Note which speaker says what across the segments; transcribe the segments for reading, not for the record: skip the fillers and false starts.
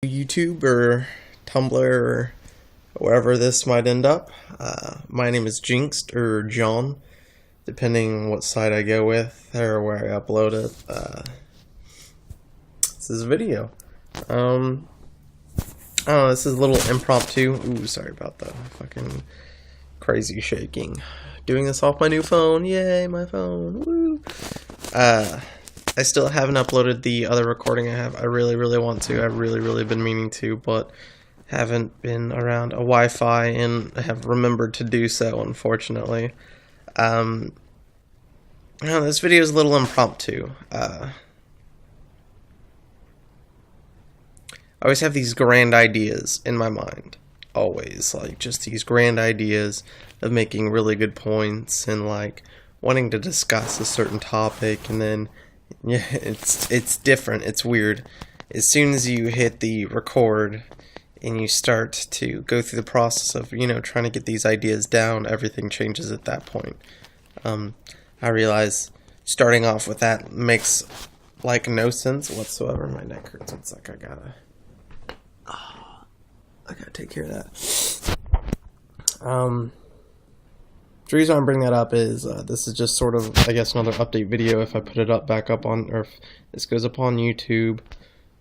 Speaker 1: YouTube or Tumblr or wherever this might end up. My name is Jinxed or John, depending what site I go with or where I upload it. This is a video. I don't know, this is a little impromptu. Ooh, sorry about the fucking crazy shaking. Doing this off my new phone. Yay, my phone. Woo. I still haven't uploaded the other recording I have. I really want to. I've really been meaning to, but haven't been around a Wi-Fi and have remembered to do so, unfortunately. This video is a little impromptu. I always have these grand ideas in my mind. Always. Like, just these grand ideas of making really good points and, like, wanting to discuss a certain topic, and then yeah, it's different. It's weird. As soon as you hit the record and you start to go through the process of, trying to get these ideas down, everything changes at that point. I realize starting off with that makes, like, no sense whatsoever. My neck hurts. It's like I gotta take care of that. The reason I bring that up is this is just sort of, I guess, another update video if I put it back up on, or if this goes up on YouTube,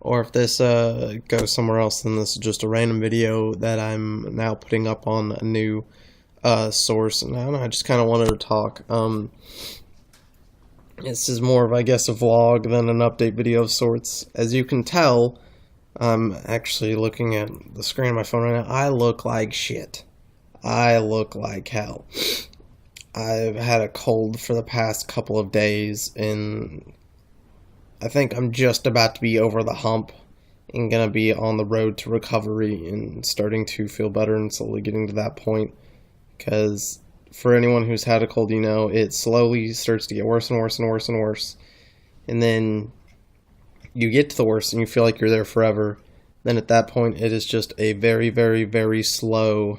Speaker 1: or if this goes somewhere else, then this is just a random video that I'm now putting up on a new source. And I don't know, I just kind of wanted to talk. This is more of, I guess, a vlog than an update video of sorts. As you can tell, I'm actually looking at the screen of my phone right now. I look like shit. I look like hell. I've had a cold for the past couple of days, and I think I'm just about to be over the hump and gonna be on the road to recovery and starting to feel better and slowly getting to that point. Because for anyone who's had a cold, it slowly starts to get worse and worse and worse and worse. And then you get to the worst and you feel like you're there forever. Then at that point, it is just a very slow,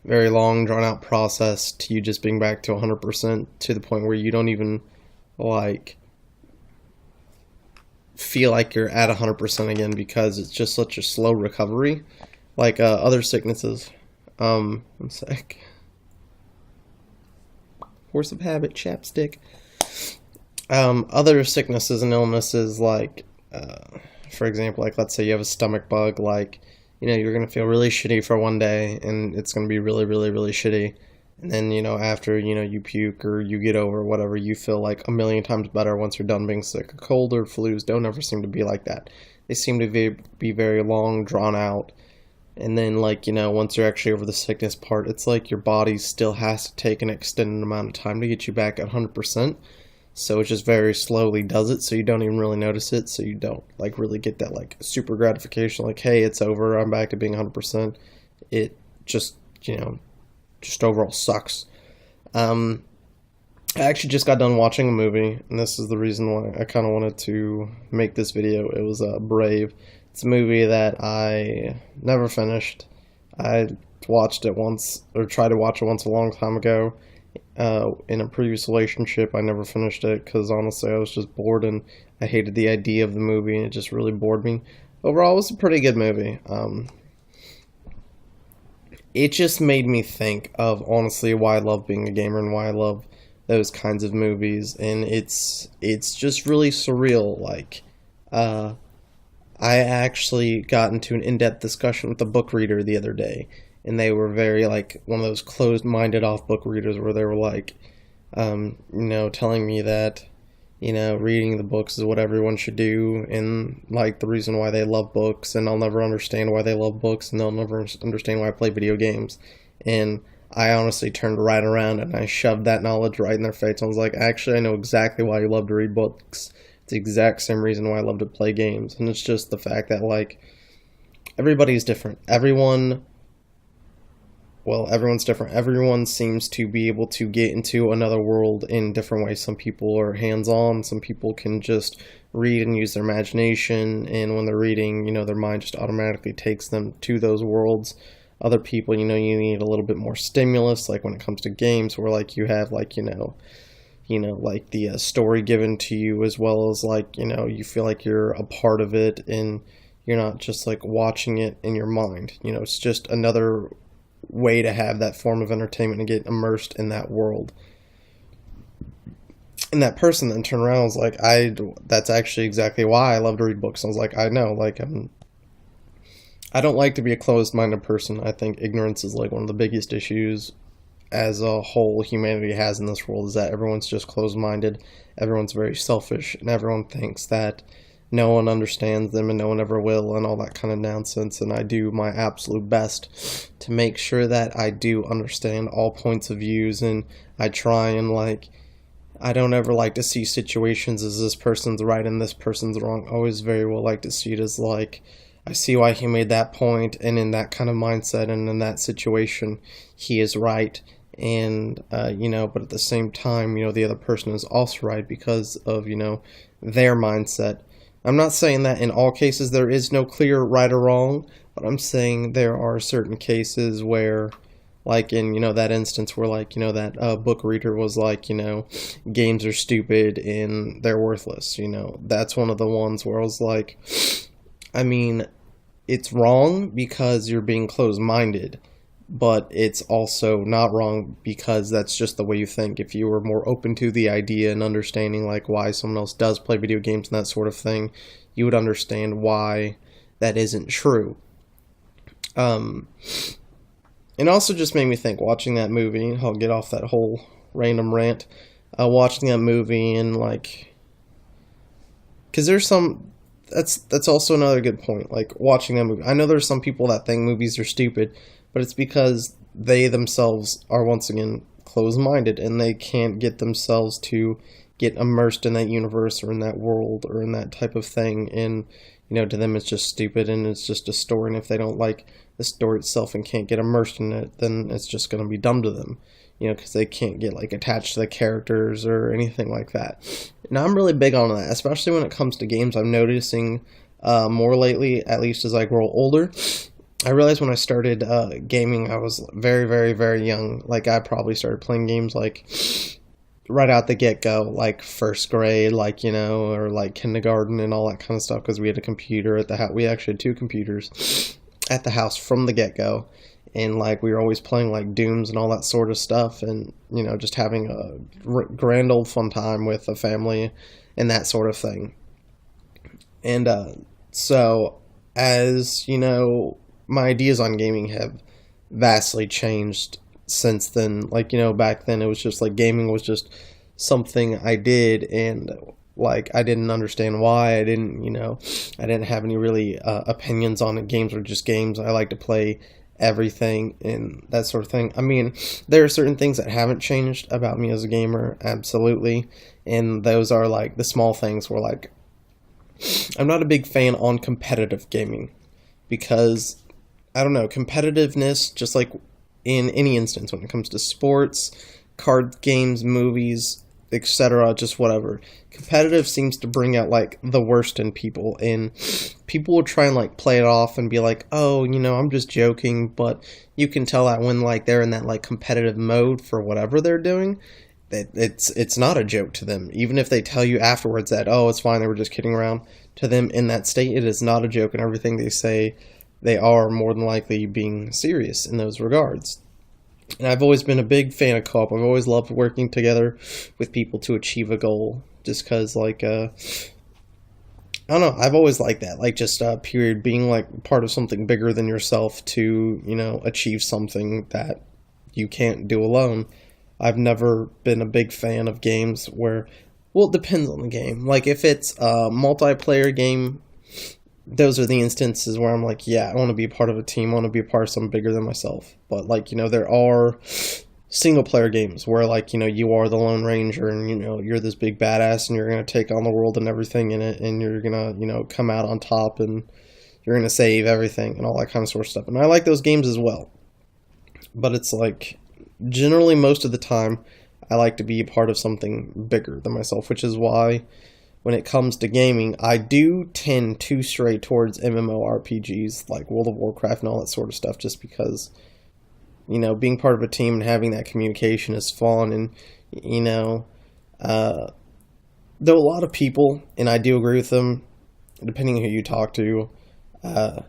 Speaker 1: very long, drawn-out process to you just being back to 100%, to the point where you don't even, feel like you're at 100% again, because it's just such a slow recovery. Like, other sicknesses. One sec. Force of habit, chapstick. Other sicknesses and illnesses, like, for example, like, let's say you have a stomach bug, like, you're going to feel really shitty for one day, and it's going to be really shitty. And then, after, you puke or you get over whatever, you feel like a million times better once you're done being sick. A cold or flus don't ever seem to be like that. They seem to be very long, drawn out. And then, once you're actually over the sickness part, it's like your body still has to take an extended amount of time to get you back at 100%. So it just very slowly does it, so you don't even really notice it, so you don't, really get that, super gratification, like, hey, it's over, I'm back to being 100%. It just, just overall sucks. I actually just got done watching a movie, and this is the reason why I kind of wanted to make this video. It was Brave. It's a movie that I never finished. I watched it once, or tried to watch it once a long time ago. In a previous relationship, I never finished it because honestly I was just bored and I hated the idea of the movie and it just really bored me. Overall, it was a pretty good movie. It just made me think of, honestly, why I love being a gamer and why I love those kinds of movies, and it's just really surreal. I actually got into an in-depth discussion with a book reader the other day, and they were very, one of those closed-minded off book readers where they were telling me that, reading the books is what everyone should do, and, the reason why they love books, and I'll never understand why they love books, and they'll never understand why I play video games. And I honestly turned right around, and I shoved that knowledge right in their face. I was like, actually, I know exactly why you love to read books. It's the exact same reason why I love to play games, and it's just the fact that, everybody's different. Everyone's different. Everyone seems to be able to get into another world in different ways. Some people are hands-on. Some people can just read and use their imagination. And when they're reading, their mind just automatically takes them to those worlds. Other people, you need a little bit more stimulus, like when it comes to games, where, you have, the story given to you, as well as, you feel like you're a part of it, and You're not just like watching it in your mind. It's just another way to have that form of entertainment and get immersed in that world. And that person then turned around and was like, that's actually exactly why I love to read books. I was like, I know, like, I don't like to be a closed-minded person. I think ignorance is like one of the biggest issues as a whole humanity has in this world, is that everyone's just closed-minded, everyone's very selfish, and everyone thinks that no one understands them and no one ever will, and all that kind of nonsense. And I do my absolute best to make sure that I do understand all points of views, and I try and like, I don't ever like to see situations as this person's right and this person's wrong. I always very well like to see it as like, I see why he made that point, and in that kind of mindset and in that situation, he is right. And, but at the same time, the other person is also right because of, their mindset. I'm not saying that in all cases there is no clear right or wrong, but I'm saying there are certain cases where, like in, that instance where, like, that book reader was like, games are stupid and they're worthless, that's one of the ones where I was like, I mean, it's wrong because you're being closed-minded, but it's also not wrong because that's just the way you think. If you were more open to the idea and understanding like why someone else does play video games and that sort of thing, you would understand why that isn't true. It also just made me think, watching that movie, I'll get off that whole random rant, watching that movie and like, because there's some, that's also another good point, like watching that movie. I know there's some people that think movies are stupid, but it's because they themselves are once again closed-minded and they can't get themselves to get immersed in that universe or in that world or in that type of thing. And, to them it's just stupid and it's just a story. And if they don't like the story itself and can't get immersed in it, then it's just going to be dumb to them, because they can't get like attached to the characters or anything like that. And I'm really big on that, especially when it comes to games. I'm noticing more lately, at least as I grow older. I realized when I started gaming, I was very, very, very young. Like, I probably started playing games like right out the get-go, like first grade, like, or like kindergarten and all that kind of stuff, because we had a computer at the house. We actually had 2 computers at the house from the get-go, and like we were always playing like Dooms and all that sort of stuff, and just having a grand old fun time with the family and that sort of thing. And so as my ideas on gaming have vastly changed since then. Like, back then it was just like gaming was just something I did, and like I didn't understand why. I didn't have any really opinions on it. Games were just games. I like to play everything and that sort of thing. I mean, there are certain things that haven't changed about me as a gamer, absolutely, and those are like the small things where like I'm not a big fan on competitive gaming because I don't know, competitiveness, just like in any instance when it comes to sports, card games, movies, etc., just whatever. Competitive seems to bring out like the worst in people, and people will try and like play it off and be like, oh, I'm just joking, but you can tell that when like they're in that like competitive mode for whatever they're doing, that it's not a joke to them. Even if they tell you afterwards that, oh, it's fine, they were just kidding around, to them in that state, it is not a joke, and everything they say, they are more than likely being serious in those regards. And I've always been a big fan of co-op. I've always loved working together with people to achieve a goal, just because, like, I don't know, I've always liked that, like, just, period, being, like, part of something bigger than yourself to, achieve something that you can't do alone. I've never been a big fan of games where, well, it depends on the game. Like, if it's a multiplayer game, those are the instances where I'm like, yeah, I want to be a part of a team, I want to be a part of something bigger than myself. But, like, there are single-player games where, like, you are the Lone Ranger and, you're this big badass and you're going to take on the world and everything in it, and you're going to, come out on top and you're going to save everything and all that kind of sort of stuff. And I like those games as well. But it's like, generally most of the time, I like to be a part of something bigger than myself, which is why when it comes to gaming, I do tend to stray towards MMORPGs like World of Warcraft and all that sort of stuff, just because, being part of a team and having that communication is fun. And, though a lot of people, and I do agree with them, depending on who you talk to, Uh,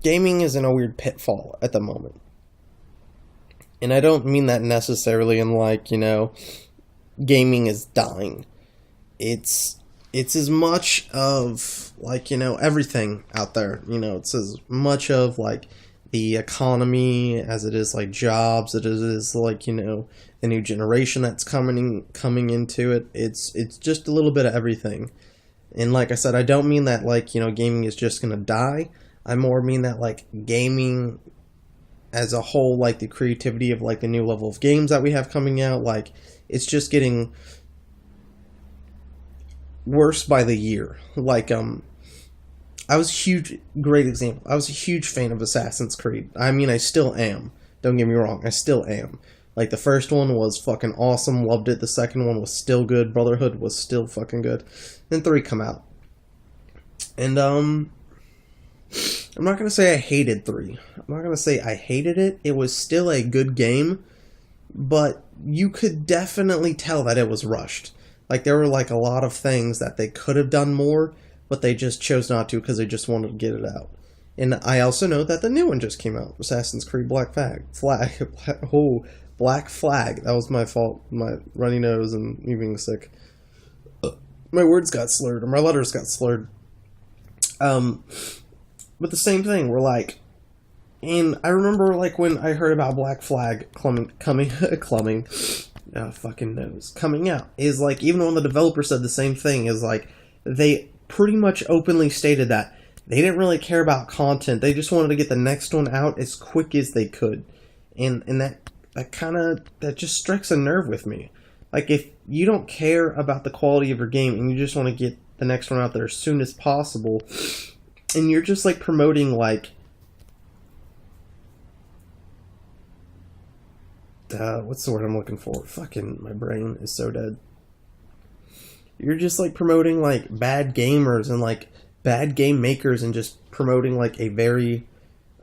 Speaker 1: Gaming is in a weird pitfall at the moment. And I don't mean that necessarily in like, gaming is dying. It's as much of like, everything out there. It's as much of like the economy as it is like jobs, it is like, the new generation that's coming into it. It's just a little bit of everything. And like I said, I don't mean that like, gaming is just gonna die. I more mean that like gaming as a whole, like the creativity of like the new level of games that we have coming out, like it's just getting worse by the year. Like I was a great example. I was a huge fan of Assassin's Creed. I mean, I still am. Don't get me wrong, I still am. Like the first one was fucking awesome, loved it. The second one was still good. Brotherhood was still fucking good. Then 3 come out. And I'm not going to say I hated 3. I'm not going to say I hated it. It was still a good game, but you could definitely tell that it was rushed. Like, there were, like, a lot of things that they could have done more, but they just chose not to because they just wanted to get it out. And I also know that the new one just came out, Assassin's Creed Black Flag. Black Flag. That was my fault. My runny nose and me being sick. My words got slurred, or my letters got slurred. But the same thing, we're like, and I remember like when I heard about Black Flag coming out, is like, even when the developer said the same thing, is like, they pretty much openly stated that they didn't really care about content, they just wanted to get the next one out as quick as they could, and that just strikes a nerve with me. Like, if you don't care about the quality of your game, and you just want to get the next one out there as soon as possible, and you're just like promoting like what's the word I'm looking for? Fucking my brain is so dead. You're just like promoting like bad gamers and like bad game makers, and just promoting like a very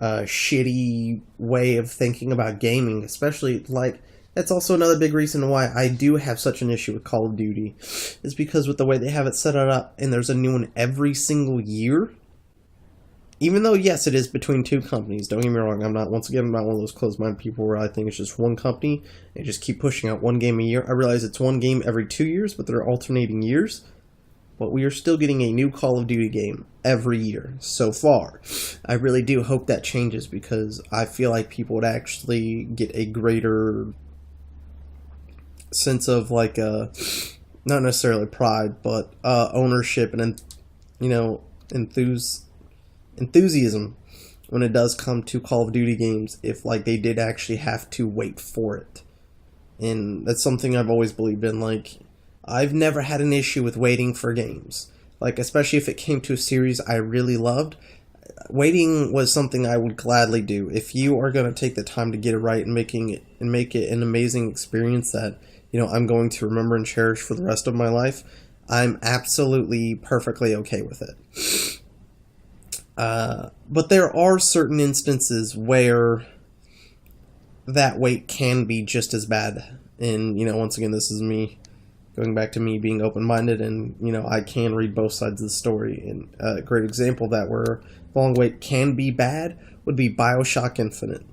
Speaker 1: shitty way of thinking about gaming, especially like that's also another big reason why I do have such an issue with Call of Duty, is because with the way they have it set up, and there's a new one every single year. Even though, yes, it is between 2 companies, don't get me wrong, I'm not one of those closed-minded people where I think it's just one company, they just keep pushing out one game a year. I realize it's one game every 2 years, but they're alternating years. But we are still getting a new Call of Duty game every year, so far. I really do hope that changes, because I feel like people would actually get a greater sense of, like, not necessarily pride, but ownership and, enthusiasm when it does come to Call of Duty games, if like they did actually have to wait for it. And that's something I've always believed in. Like, I've never had an issue with waiting for games, like especially if it came to a series I really loved. Waiting was something I would gladly do. If you are going to take the time to get it right and make it an amazing experience that I'm going to remember and cherish for the rest of my life, I'm absolutely perfectly okay with it. But there are certain instances where that wait can be just as bad. And, once again, this is me going back to me being open-minded, and, I can read both sides of the story. And a great example of that where long wait can be bad would be BioShock Infinite.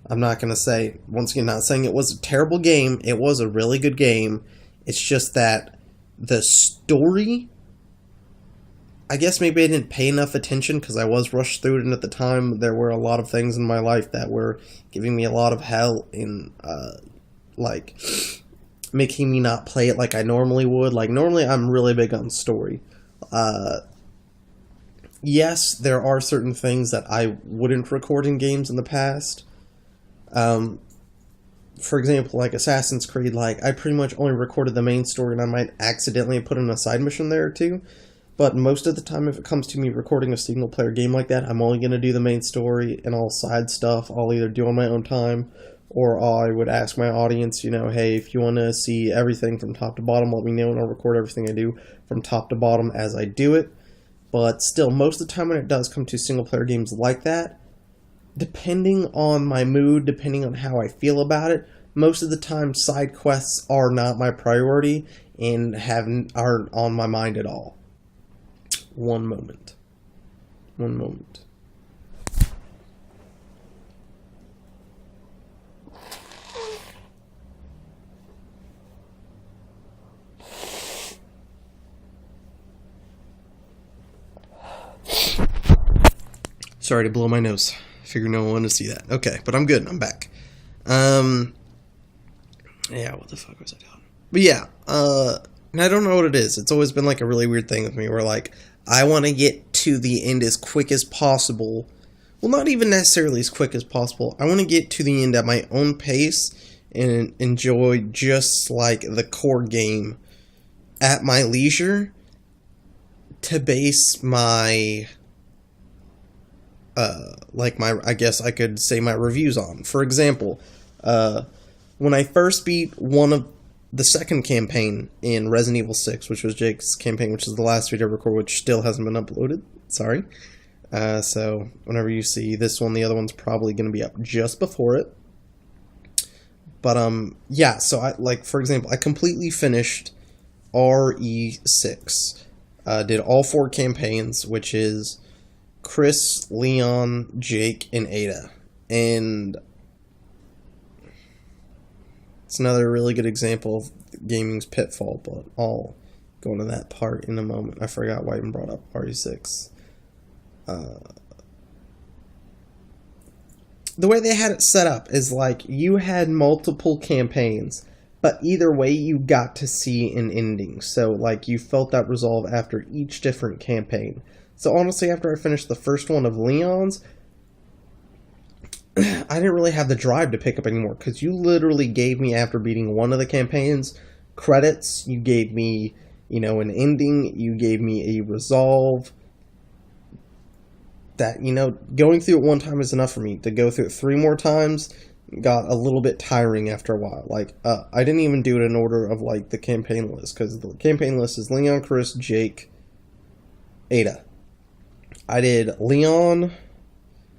Speaker 1: I'm not going to say, once again, not saying it was a terrible game. It was a really good game. It's just that the story, I guess maybe I didn't pay enough attention because I was rushed through it, and at the time there were a lot of things in my life that were giving me a lot of hell in, like, making me not play it like I normally would. Like, normally I'm really big on story. Yes, there are certain things that I wouldn't record in games in the past. For example, like Assassin's Creed, like, I pretty much only recorded the main story, and I might accidentally put in a side mission there or two. But most of the time, if it comes to me recording a single-player game like that, I'm only going to do the main story, and all side stuff I'll either do on my own time, or I would ask my audience, hey, if you want to see everything from top to bottom, let me know, and I'll record everything I do from top to bottom as I do it. But still, most of the time when it does come to single-player games like that, depending on my mood, depending on how I feel about it, most of the time side quests are not my priority and aren't on my mind at all. One moment. One moment. Sorry to blow my nose. Figured no one wanted to see that. Okay, but I'm good. I'm back. Yeah, what the fuck was I doing? But yeah, and I don't know what it is. It's always been like a really weird thing with me where like I want to get to the end as quick as possible. Well, not even necessarily as quick as possible. I want to get to the end at my own pace and enjoy just like the core game at my leisure to base my I guess I could say my reviews on. For example, when I first beat the second campaign in Resident Evil 6, which was Jake's campaign, which is the last video record, which still hasn't been uploaded. Sorry. So whenever you see this one, the other one's probably going to be up just before it. But yeah. So for example, I completely finished RE6. Did all 4 campaigns, which is Chris, Leon, Jake, and Ada. And it's another really good example of gaming's pitfall, but I'll go into that part in a moment. I forgot why I even brought up RE6. The way they had it set up is like you had multiple campaigns, but either way you got to see an ending. So like you felt that resolve after each different campaign. So honestly, after I finished the first one of Leon's, I didn't really have the drive to pick up anymore, because you literally gave me, after beating one of the campaigns, credits, you gave me, an ending, you gave me a resolve. That, going through it one time is enough for me. To go through it 3 more times got a little bit tiring after a while. Like, I didn't even do it in order of, like, the campaign list, because the campaign list is Leon, Chris, Jake, Ada. I did Leon,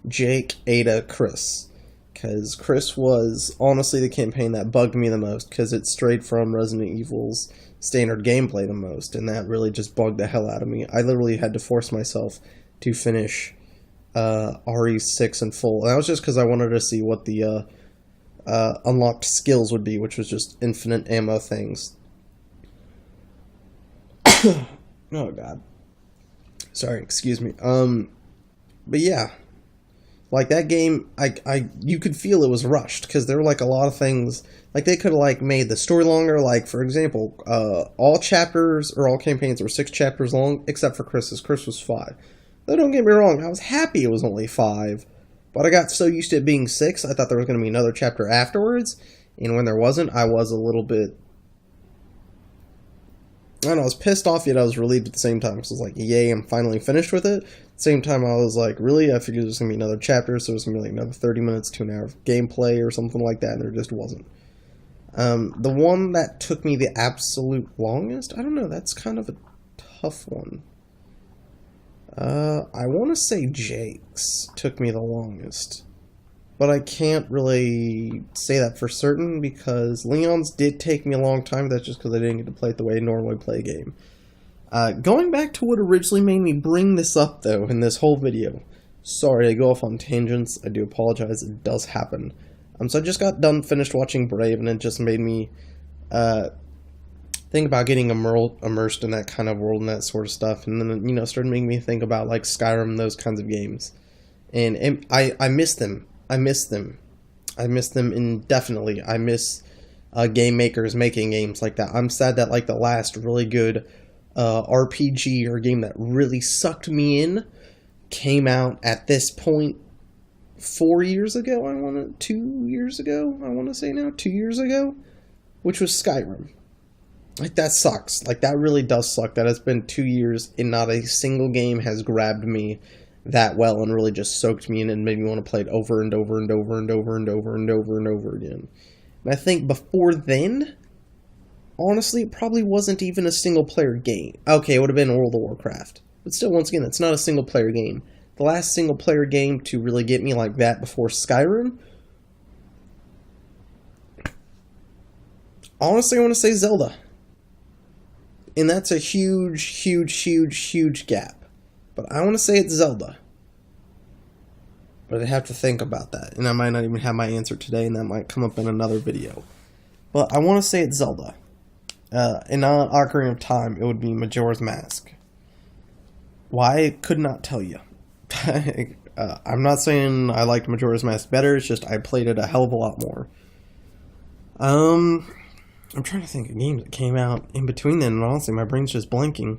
Speaker 1: Jake, Ada, Chris. Because Chris was honestly the campaign that bugged me the most, because it strayed from Resident Evil's standard gameplay the most, and that really just bugged the hell out of me. I literally had to force myself to finish RE6 in full. And that was just because I wanted to see what the unlocked skills would be, which was just infinite ammo things. Oh god. Sorry, excuse me. But yeah, like that game, you could feel it was rushed, because there were like a lot of things, like they could have like made the story longer. Like for example, all chapters or all campaigns were 6 chapters long, except for Chris's. Chris was 5. Though don't get me wrong, I was happy it was only 5, but I got so used to it being 6, I thought there was going to be another chapter afterwards, and when there wasn't, I was a little bit, I don't know, I was pissed off, yet I was relieved at the same time, because I was like, yay, I'm finally finished with it. At the same time, I was like, really? I figured there was going to be another chapter, so it was going to be like another 30 minutes to an hour of gameplay or something like that, and there just wasn't. The one that took me the absolute longest, I don't know, that's kind of a tough one. I want to say Jake's took me the longest, but I can't really say that for certain, because Leon's did take me a long time. That's just because I didn't get to play it the way I normally play a game. Going back to what originally made me bring this up, though, in this whole video. Sorry, I go off on tangents. I do apologize. It does happen. So I just got done finished watching Brave, and it just made me think about getting immersed in that kind of world and that sort of stuff. And then, started making me think about, like, Skyrim and those kinds of games. And I miss them. I miss them. I miss them indefinitely. I miss game makers making games like that. I'm sad that, like, the last really good RPG or game that really sucked me in came out at this point 4 years ago. 2 years ago, I want to say now. 2 years ago, which was Skyrim. Like, that sucks. Like, that really does suck. That it's been 2 years and not a single game has grabbed me that well and really just soaked me in and made me want to play it over and over and over and over and over and over and over again. And I think before then, honestly, it probably wasn't even a single-player game. Okay, it would have been World of Warcraft. But still, once again, it's not a single-player game. The last single-player game to really get me like that before Skyrim, honestly, I want to say Zelda. And that's a huge, huge, huge, huge gap. But I want to say it's Zelda. But I have to think about that, and I might not even have my answer today, and that might come up in another video. But I want to say it's Zelda. In Ocarina of Time, it would be Majora's Mask. Why, I could not tell you. I'm not saying I liked Majora's Mask better, it's just I played it a hell of a lot more. I'm trying to think of games that came out in between then, and honestly, my brain's just blanking.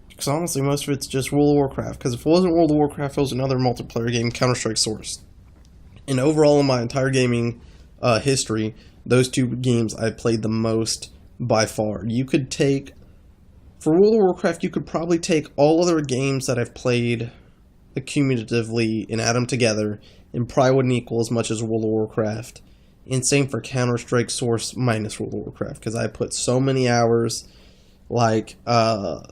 Speaker 1: Because honestly, most of it's just World of Warcraft. Because if it wasn't World of Warcraft, it was another multiplayer game, Counter-Strike Source. And overall, in my entire gaming history, those two games I played the most by far. You could take, for World of Warcraft, you could probably take all other games that I've played accumulatively and add them together, and probably wouldn't equal as much as World of Warcraft. And same for Counter-Strike Source minus World of Warcraft, because I put so many hours, like, a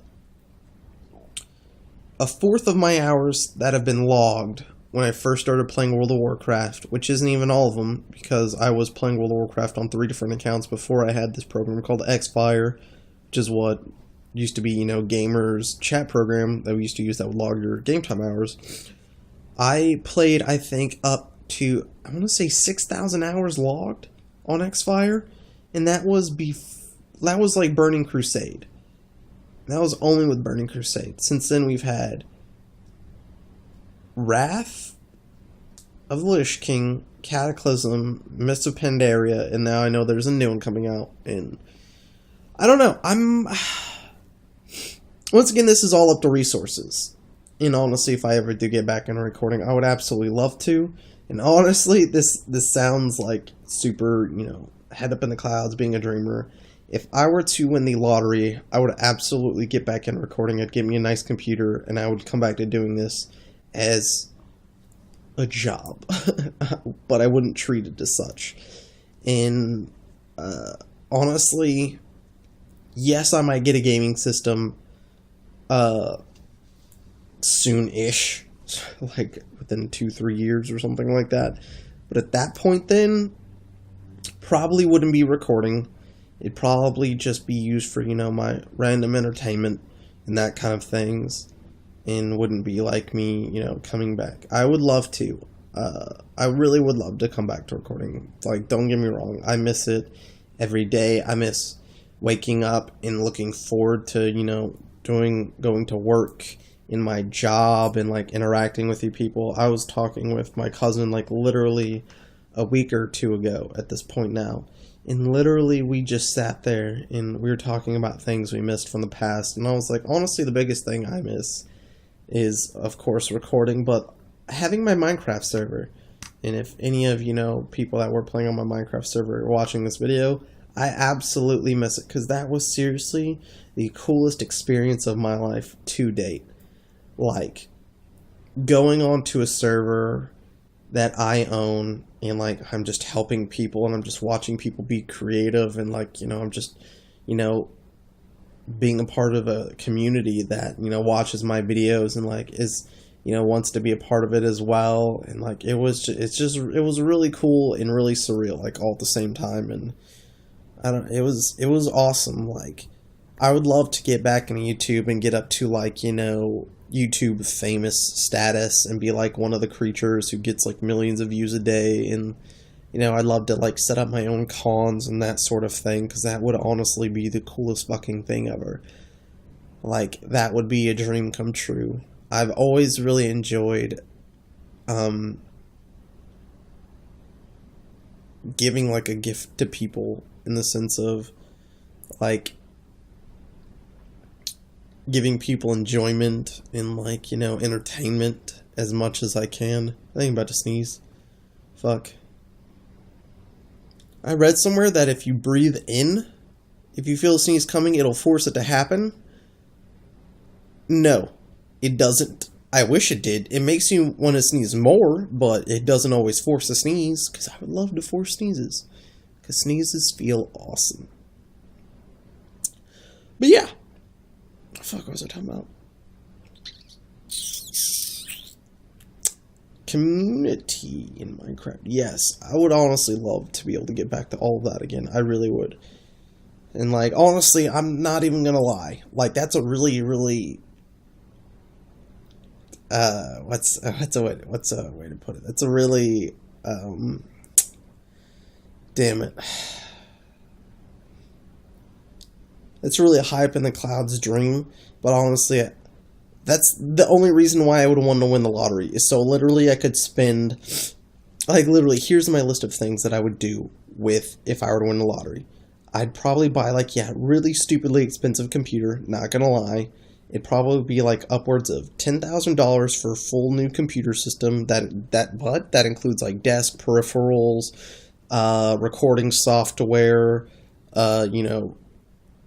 Speaker 1: fourth of my hours that have been logged when I first started playing World of Warcraft, which isn't even all of them, because I was playing World of Warcraft on 3 different accounts before I had this program called Xfire, which is what used to be, gamers' chat program that we used to use that would log your game time hours. I played, I think, up to, I want to say 6,000 hours logged on Xfire, and that was like Burning Crusade. That was only with Burning Crusade. Since then, we've had Wrath of the Lich King, Cataclysm, Mists of Pandaria, and now I know there's a new one coming out. And I don't know. Once again, this is all up to resources. And honestly, if I ever do get back into recording, I would absolutely love to. And honestly, this sounds like super, head up in the clouds, being a dreamer. If I were to win the lottery, I would absolutely get back in recording. I'd get me a nice computer, and I would come back to doing this as a job. But I wouldn't treat it as such. And honestly, yes, I might get a gaming system soon-ish, like within 2-3 years or something like that. But at that point then, probably wouldn't be recording. It'd probably just be used for, my random entertainment and that kind of things, and wouldn't be like me, coming back. I would love to. I really would love to come back to recording. Like, don't get me wrong, I miss it every day. I miss waking up and looking forward to, going to work in my job and, like, interacting with you people. I was talking with my cousin, like, literally a week or two ago at this point now. And literally, we just sat there and we were talking about things we missed from the past. And I was like, honestly, the biggest thing I miss is, of course, recording, but having my Minecraft server. And if any of people that were playing on my Minecraft server are watching this video, I absolutely miss it, because that was seriously the coolest experience of my life to date. Like, going onto a server that I own, and like I'm just helping people, and I'm just watching people be creative, and like I'm just being a part of a community that watches my videos and like is wants to be a part of it as well. And like it was really cool and really surreal, like all at the same time. And it was awesome. Like, I would love to get back into YouTube and get up to like YouTube famous status and be like one of the creatures who gets like millions of views a day. And I'd love to like set up my own cons and that sort of thing, because that would honestly be the coolest fucking thing ever. Like, that would be a dream come true. I've always really enjoyed giving like a gift to people, in the sense of like giving people enjoyment and like entertainment as much as I can. I think I'm about to sneeze. Fuck. I read somewhere that if you breathe in, if you feel a sneeze coming, it'll force it to happen. No, it doesn't. I wish it did. It makes you want to sneeze more, but it doesn't always force a sneeze, because I would love to force sneezes, because sneezes feel awesome. But yeah. Fuck, what was I talking about? Community in Minecraft. Yes, I would honestly love to be able to get back to all of that again. I really would. And like, honestly, I'm not even gonna lie. Like, that's a really, really what's a way to put it? That's a really damn it. It's really a hype in the clouds dream, but honestly, that's the only reason why I would want to win the lottery. Is so literally I could spend, like literally, here's my list of things that I would do with if I were to win the lottery. I'd probably buy like, yeah, really stupidly expensive computer, not gonna lie. It'd probably be like upwards of $10,000 for a full new computer system that includes like desk, peripherals, recording software, you know,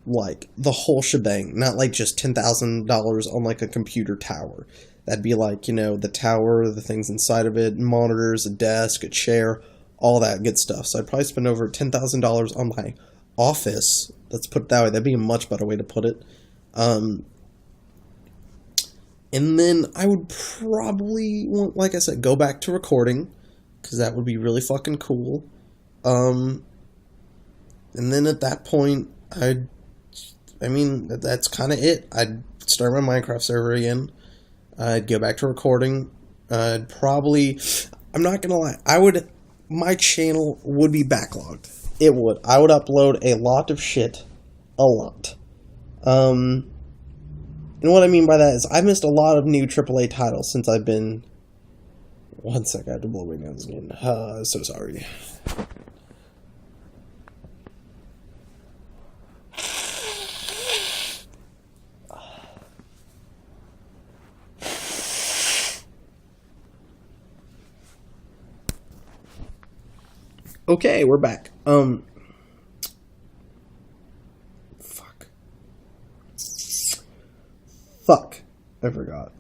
Speaker 1: like the whole shebang, not like just $10,000 on like a computer tower. That'd be like, you know, the tower, the things inside of it, monitors, a desk, a chair, all that good stuff. So I'd probably spend over $10,000 on my office. Let's put it that way. That'd be a much better way to put it. And then I would probably want, like I said, go back to recording, because that would be really fucking cool. And then at that point, that's kind of it. I'd start my Minecraft server again. I'd go back to recording. I'm not gonna lie, my channel would be backlogged. It would. I would upload a lot of shit. A lot. And what I mean by that is I missed a lot of new AAA titles since I've been... One sec, I have to blow my nose again. So sorry. Okay, we're back. Fuck. I forgot.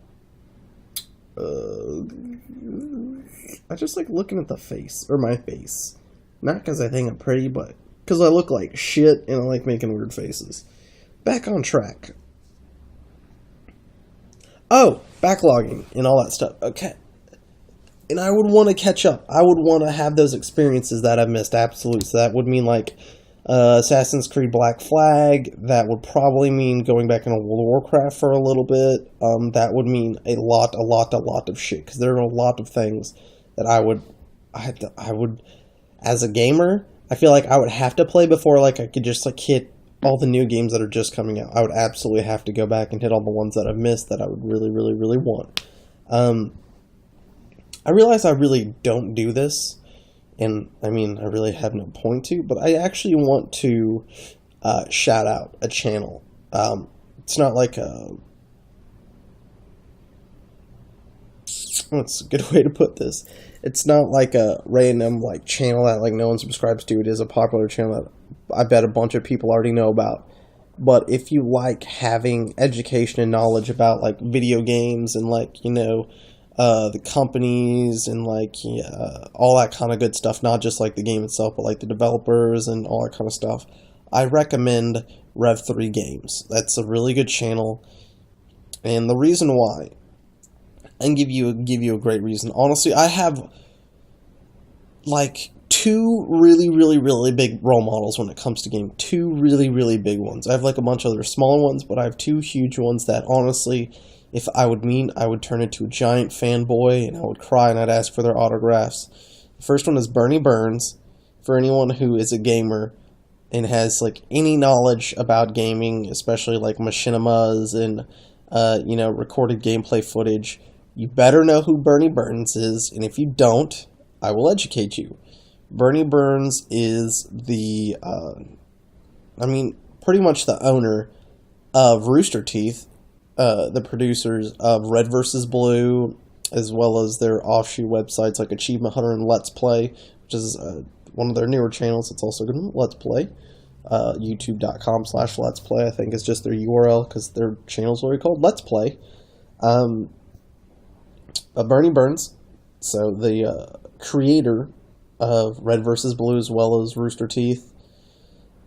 Speaker 1: I just like looking at the face, or my face. Not because I think I'm pretty, but because I look like shit and I like making weird faces. Back on track. Oh, backlogging and all that stuff. Okay. And I would want to catch up. I would want to have those experiences that I've missed, absolutely. So that would mean like Assassin's Creed Black Flag. That would probably mean going back into World of Warcraft for a little bit. That would mean a lot of shit. Because there are a lot of things that I would, as a gamer, I feel like I would have to play before like I could just like hit all the new games that are just coming out. I would absolutely have to go back and hit all the ones that I've missed that I would really, really, really want. I realize I really don't do this, and I mean, I really have no point to, but I actually want to shout out a channel. It's not like what's a good way to put this? It's not like a random like channel that like no one subscribes to. It is a popular channel that I bet a bunch of people already know about. But if you like having education and knowledge about like video games and like, you know, the companies and like all that kind of good stuff, not just like the game itself, but like the developers and all that kind of stuff, I recommend Rev3 Games. That's a really good channel, and the reason why, and give you a great reason. Honestly, I have like two really, really, really big role models when it comes to game. Two really, really big ones. I have like a bunch of other smaller ones, but I have two huge ones that honestly, if I would turn into a giant fanboy and I would cry and I'd ask for their autographs. The first one is Bernie Burns. For anyone who is a gamer and has like any knowledge about gaming, especially like machinimas and you know, recorded gameplay footage, you better know who Bernie Burns is, and if you don't, I will educate you. Bernie Burns is the pretty much the owner of Rooster Teeth, the producers of Red vs. Blue, as well as their offshoot websites like Achievement Hunter and Let's Play, which is one of their newer channels. It's also good. Let's Play. YouTube.com/Let's Play, I think, is just their URL because their channel's already called Let's Play. Bernie Burns, so the creator of Red vs. Blue as well as Rooster Teeth.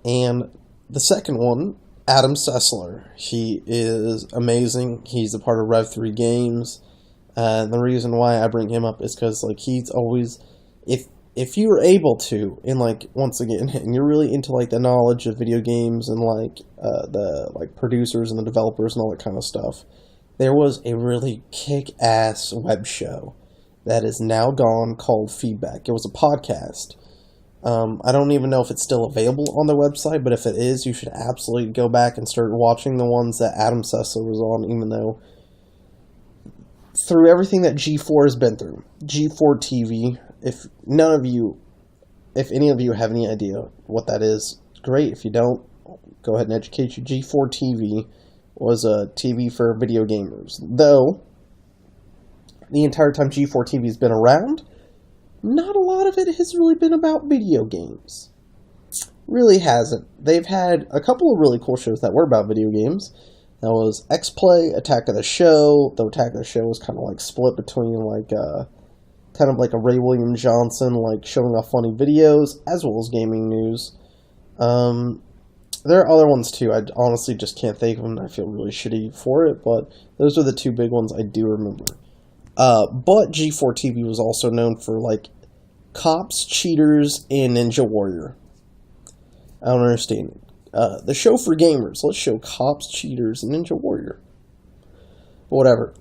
Speaker 1: And the second one, Adam Sessler. He is amazing. He's a part of Rev3 Games. And the reason why I bring him up is because like he's always, if you are able to, and like once again, and you're really into like the knowledge of video games and like the like producers and the developers and all that kind of stuff, there was a really kick-ass web show that is now gone called Feedback. It was a podcast. I don't even know if it's still available on their website, but if it is, you should absolutely go back and start watching the ones that Adam Sessler was on, even though through everything that G4 has been through, G4 TV, if any of you have any idea what that is, great. If you don't, go ahead and educate you. G4 TV was a TV for video gamers. Though, the entire time G4 TV has been around, not a lot of it has really been about video games. Really hasn't. They've had a couple of really cool shows that were about video games. That was X-Play, Attack of the Show. The Attack of the Show was kind of like split between kind of like a Ray William Johnson, like showing off funny videos, as well as gaming news. There are other ones too. I honestly just can't think of them. I feel really shitty for it, but those are the two big ones I do remember. But G4 TV was also known for like Cops, Cheaters, and Ninja Warrior. I don't understand it. The show for gamers. Let's show Cops, Cheaters, and Ninja Warrior. But whatever.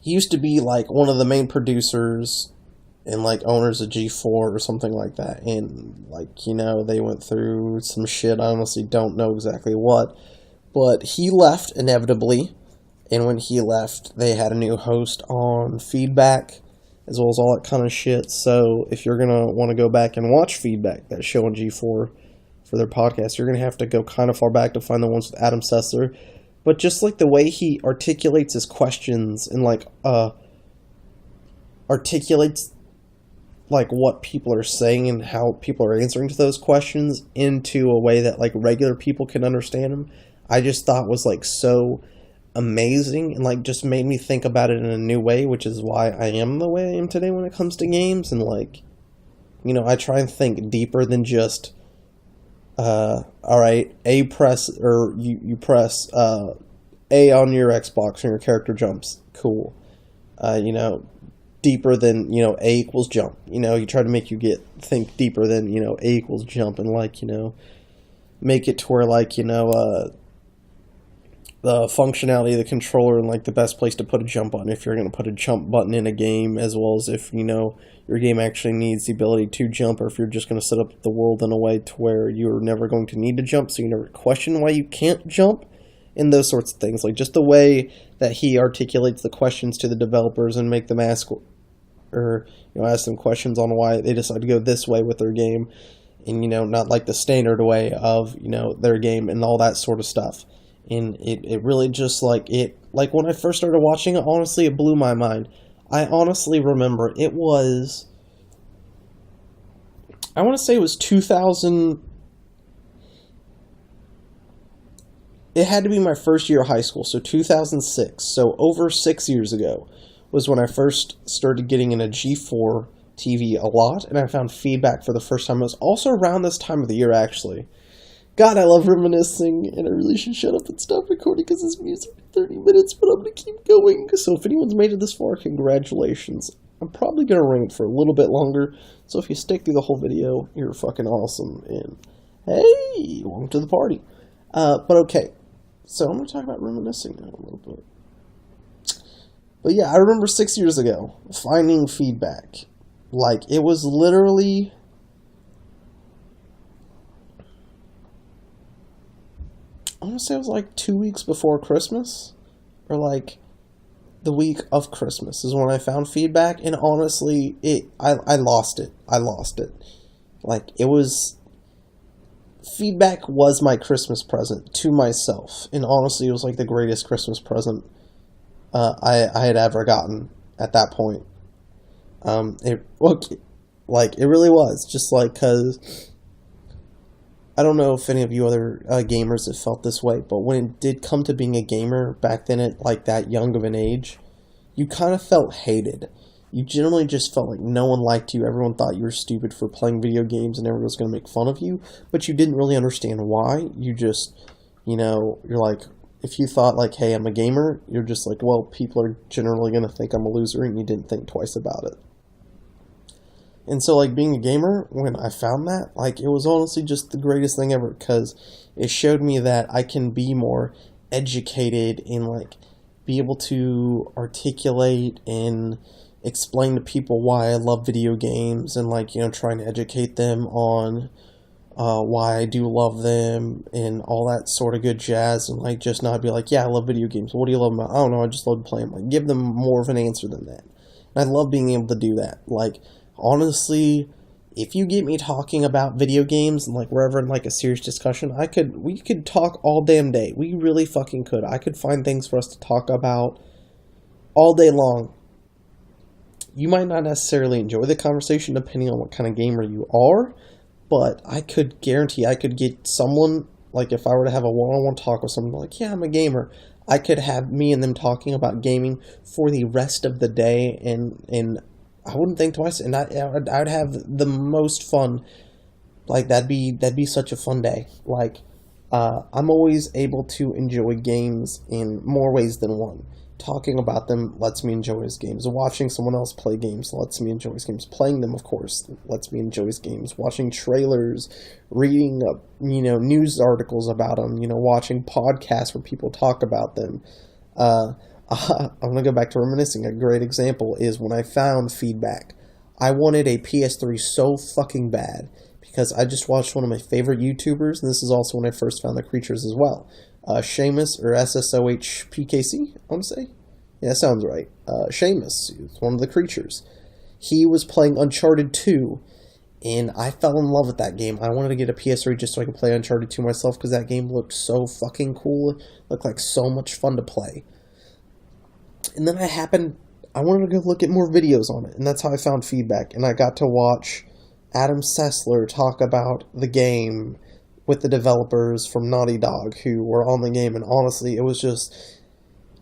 Speaker 1: He used to be like one of the main producers and like owners of G4 or something like that. And like, you know, they went through some shit. I honestly don't know exactly what. But he left inevitably. And when he left, they had a new host on Feedback, as well as all that kind of shit. So if you're going to want to go back and watch Feedback, that show on G4, for their podcast, you're going to have to go kind of far back to find the ones with Adam Sessler. But just like the way he articulates his questions and like articulates like what people are saying and how people are answering to those questions into a way that like regular people can understand them, I just thought was like so amazing and like just made me think about it in a new way, which is why I am the way I am today when it comes to games. And like, you know, I try and think deeper than just alright, you press A on your Xbox and your character jumps. Cool. You know, deeper than, you know, A equals jump. You know, you try to make you think deeper than, you know, A equals jump, and like, you know, make it to where like, you know, the functionality of the controller and like the best place to put a jump button if you're going to put a jump button in a game, as well as if, you know, your game actually needs the ability to jump, or if you're just going to set up the world in a way to where you're never going to need to jump, so you never question why you can't jump, and those sorts of things. Like just the way that he articulates the questions to the developers and make them ask them questions on why they decide to go this way with their game, and, you know, not like the standard way of, you know, their game and all that sort of stuff. And it really just like when I first started watching it, honestly, it blew my mind. I honestly remember it was, I want to say it was 2000, it had to be my first year of high school, so 2006, so over 6 years ago was when I first started getting into G4 TV a lot, and I found Feedback for the first time. It was also around this time of the year, actually. God, I love reminiscing, and I really should shut up and stop recording because this music is 30 minutes, but I'm going to keep going. So if anyone's made it this far, congratulations. I'm probably going to ring it for a little bit longer, so if you stick through the whole video, you're fucking awesome, and hey, welcome to the party. But okay, so I'm going to talk about reminiscing now a little bit. But yeah, I remember 6 years ago, finding Feedback. Like, it was literally, I want to say it was like 2 weeks before Christmas, or like the week of Christmas is when I found Feedback, and honestly, I lost it. Like, it was, Feedback was my Christmas present to myself, and honestly, it was like the greatest Christmas present I had ever gotten at that point. It really was, just like, because I don't know if any of you other gamers have felt this way, but when it did come to being a gamer back then at like that young of an age, you kind of felt hated. You generally just felt like no one liked you. Everyone thought you were stupid for playing video games and everyone was going to make fun of you, but you didn't really understand why. You just, you know, you're like, if you thought like, hey, I'm a gamer, you're just like, well, people are generally going to think I'm a loser, and you didn't think twice about it. And so, like, being a gamer, when I found that, like, it was honestly just the greatest thing ever, because it showed me that I can be more educated and, like, be able to articulate and explain to people why I love video games and, like, you know, trying to educate them on why I do love them and all that sort of good jazz, and, like, just not be like, yeah, I love video games. What do you love about? I don't know, I just love playing. Like, give them more of an answer than that. And I love being able to do that. Like, honestly, if you get me talking about video games and, like, wherever in, like, a serious discussion, we could talk all damn day. We really fucking could. I could find things for us to talk about all day long. You might not necessarily enjoy the conversation depending on what kind of gamer you are, but I could guarantee I could get someone, like, if I were to have a one-on-one talk with someone, like, yeah, I'm a gamer, I could have me and them talking about gaming for the rest of the day, and I wouldn't think twice, and I'd have the most fun. Like, that'd be such a fun day. Like, I'm always able to enjoy games in more ways than one. Talking about them lets me enjoy his games. Watching someone else play games lets me enjoy his games. Playing them, of course, lets me enjoy his games. Watching trailers, reading, news articles about them, watching podcasts where people talk about them. I'm going to go back to reminiscing. A great example is when I found Feedback. I wanted a PS3 so fucking bad because I just watched one of my favorite YouTubers, and this is also when I first found the creatures as well. Seamus, or SSOHPKC, I want to say. Yeah, that sounds right. Seamus, one of the creatures. He was playing Uncharted 2, and I fell in love with that game. I wanted to get a PS3 just so I could play Uncharted 2 myself, because that game looked so fucking cool. It looked like so much fun to play. And then I wanted to go look at more videos on it, and that's how I found Feedback. And I got to watch Adam Sessler talk about the game with the developers from Naughty Dog who were on the game, and honestly, it was just,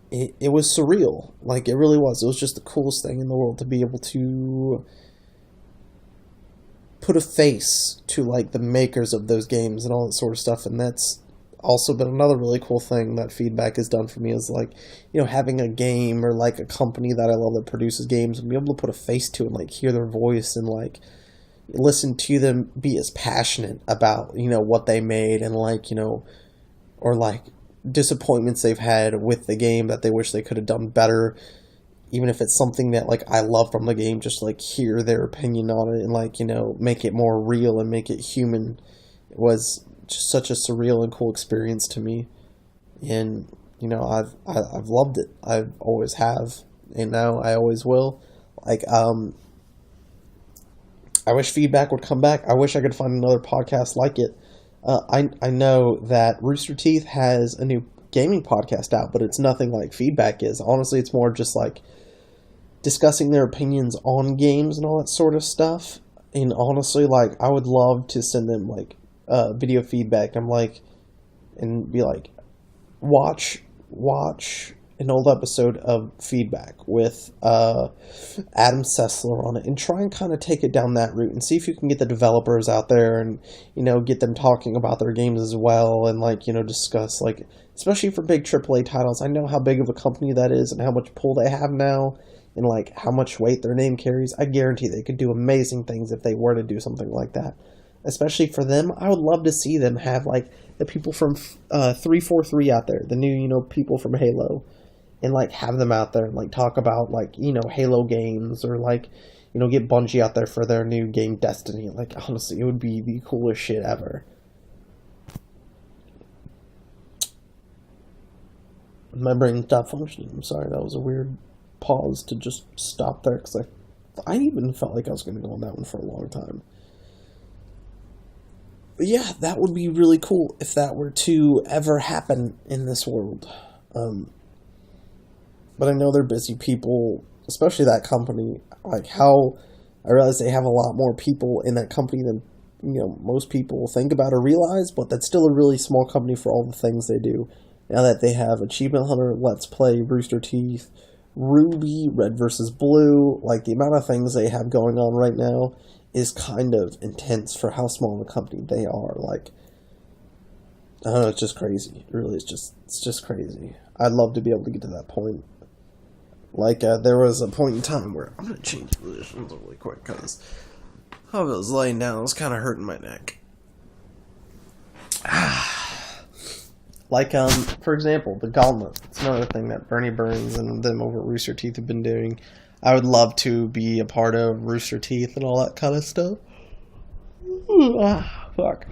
Speaker 1: it was surreal. Like, it really was. It was just the coolest thing in the world to be able to put a face to, like, the makers of those games and all that sort of stuff, and that's also been another really cool thing that Feedback has done for me, is, like, having a game or, like, a company that I love that produces games and be able to put a face to it and, like, hear their voice and, like, listen to them be as passionate about, what they made, and, like, or, like, disappointments they've had with the game that they wish they could have done better, even if it's something that, like, I love from the game, just, like, hear their opinion on it and, like, make it more real and make it human. It was just such a surreal and cool experience to me, and, I've loved it. I always have, and now I always will. Like, I wish Feedback would come back. I wish I could find another podcast like it. I know that Rooster Teeth has a new gaming podcast out, but it's nothing like Feedback is. Honestly, it's more just like discussing their opinions on games and all that sort of stuff. And honestly, like, I would love to send them, like, video feedback. I'm like, and be like, watch an old episode of Feedback with Adam Sessler on it, and try and kind of take it down that route and see if you can get the developers out there and, get them talking about their games as well, and, like, discuss, like, especially for big AAA titles. I know how big of a company that is and how much pull they have now, and, like, how much weight their name carries. I guarantee they could do amazing things if they were to do something like that. Especially for them, I would love to see them have, like, the people from 343 out there, the new, people from Halo, and, like, have them out there and, like, talk about, like, Halo games, or, like, get Bungie out there for their new game Destiny. Like, honestly, it would be the coolest shit ever. My brain stopped functioning. I'm sorry, that was a weird pause to just stop there, because I even felt like I was going to go on that one for a long time. But yeah, that would be really cool if that were to ever happen in this world. But I know they're busy people, especially that company. Like, how I realize they have a lot more people in that company than, most people think about or realize, but that's still a really small company for all the things they do. Now that they have Achievement Hunter, Let's Play, Rooster Teeth, RWBY, Red vs. Blue, like, the amount of things they have going on right now is kind of intense for how small of a company they are. Like, I don't know, it's just crazy. It really is it's just crazy. I'd love to be able to get to that point. Like, there was a point in time where, I'm going to change positions really quick, because I was laying down, I was kind of hurting my neck. Like, for example, the Gauntlet. It's another thing that Bernie Burns and them over at Rooster Teeth have been doing. I would love to be a part of Rooster Teeth and all that kind of stuff. Fuck.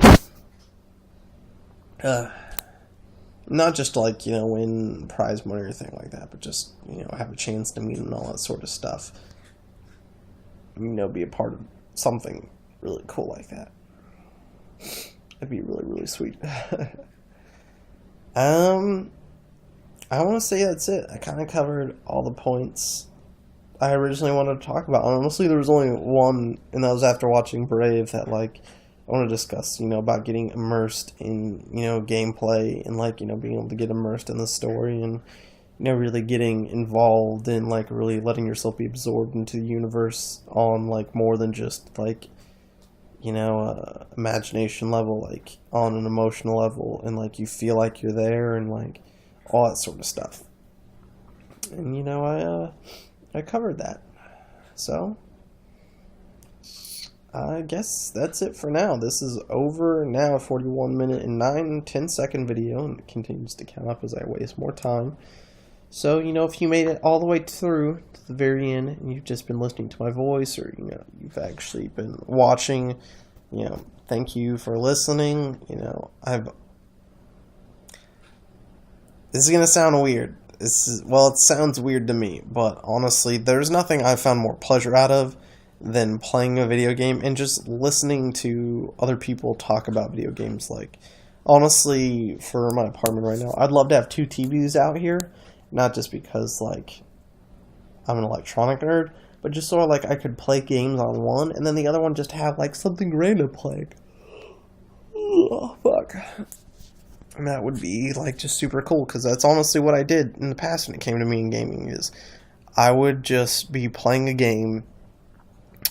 Speaker 1: Not just like, win prize money or anything like that, but just, have a chance to meet and all that sort of stuff. Be a part of something really cool like that. That'd be really, really sweet. I want to say that's it. I kind of covered all the points I originally wanted to talk about. Honestly, there was only one, and that was after watching Brave, that, like, I want to discuss, about getting immersed in, gameplay and, like, being able to get immersed in the story and, really getting involved in, like, really letting yourself be absorbed into the universe on, like, more than just, like, imagination level, like, on an emotional level, and, like, you feel like you're there, and, like, all that sort of stuff. And, I covered that. So, I guess that's it for now. This is over now, 41 minute and 10-second video, and it continues to count up as I waste more time. So, if you made it all the way through to the very end, and you've just been listening to my voice, or, you've actually been watching, thank you for listening. This is going to sound weird. It sounds weird to me, but honestly, there's nothing I've found more pleasure out of than playing a video game and just listening to other people talk about video games. Like, honestly, for my apartment right now, I'd love to have 2 TVs out here. Not just because, like, I'm an electronic nerd, but just sort of like I could play games on one, and then the other one just have, like, something random playing. Oh, fuck. And that would be, like, just super cool, because that's honestly what I did in the past when it came to me in gaming, is I would just be playing a game,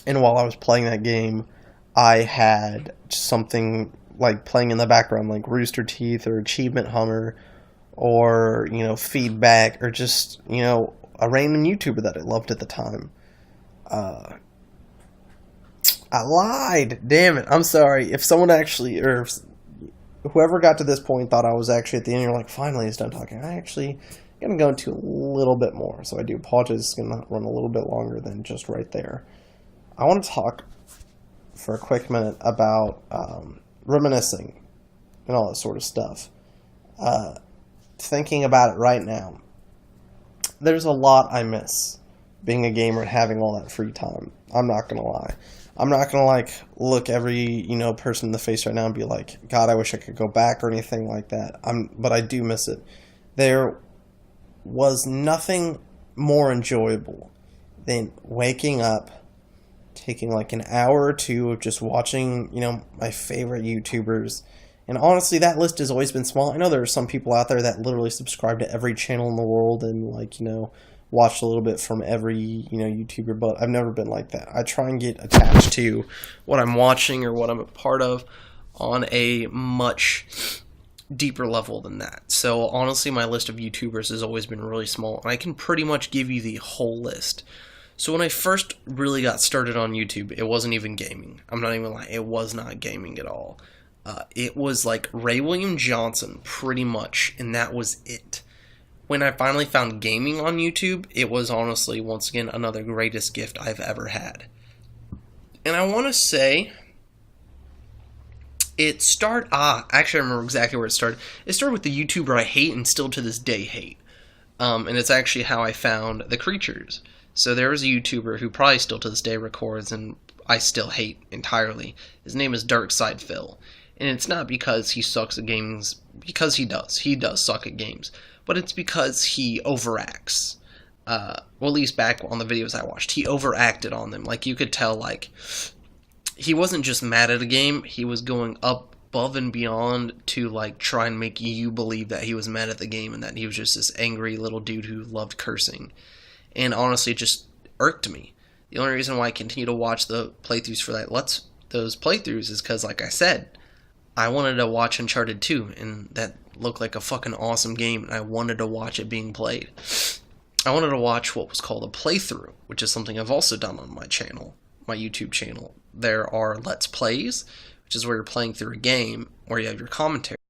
Speaker 1: and while I was playing that game, I had something, like, playing in the background, like Rooster Teeth or Achievement Hunter, or, feedback, or just, a random YouTuber that I loved at the time. I lied! Damn it, I'm sorry. If someone actually, or if whoever got to this point thought I was actually at the end, you're like, finally he's done talking. I actually am going to go into a little bit more, so I do apologize. It's going to run a little bit longer than just right there. I want to talk for a quick minute about reminiscing and all that sort of stuff. Thinking about it right now, there's a lot I miss being a gamer and having all that free time. I'm not gonna lie. I'm not gonna, like, look every, person in the face right now and be like, God, I wish I could go back or anything like that. But I do miss it. There was nothing more enjoyable than waking up, taking like an hour or two of just watching, my favorite YouTubers. And honestly, that list has always been small. I know there are some people out there that literally subscribe to every channel in the world and, like, watch a little bit from every, YouTuber, but I've never been like that. I try and get attached to what I'm watching or what I'm a part of on a much deeper level than that. So honestly, my list of YouTubers has always been really small, and I can pretty much give you the whole list. So when I first really got started on YouTube, it wasn't even gaming. I'm not even lying. It was not gaming at all. It was like Ray William Johnson, pretty much, and that was it. When I finally found gaming on YouTube, it was honestly, once again, another greatest gift I've ever had. And I want to say, actually I remember exactly where it started. It started with the YouTuber I hate and still to this day hate. And it's actually how I found The Creatures. So there was a YouTuber who probably still to this day records, and I still hate entirely. His name is Darkside Phil. And it's not because he sucks at games, because he does. He does suck at games. But it's because he overacts. Well, at least back on the videos I watched, he overacted on them. Like, you could tell, like, he wasn't just mad at a game, he was going above and beyond to, like, try and make you believe that he was mad at the game and that he was just this angry little dude who loved cursing. And honestly, it just irked me. The only reason why I continue to watch the playthroughs for those playthroughs is because, like I said, I wanted to watch Uncharted 2, and that looked like a fucking awesome game, and I wanted to watch it being played. I wanted to watch what was called a playthrough, which is something I've also done on my channel, my YouTube channel. There are Let's Plays, which is where you're playing through a game, where you have your commentary.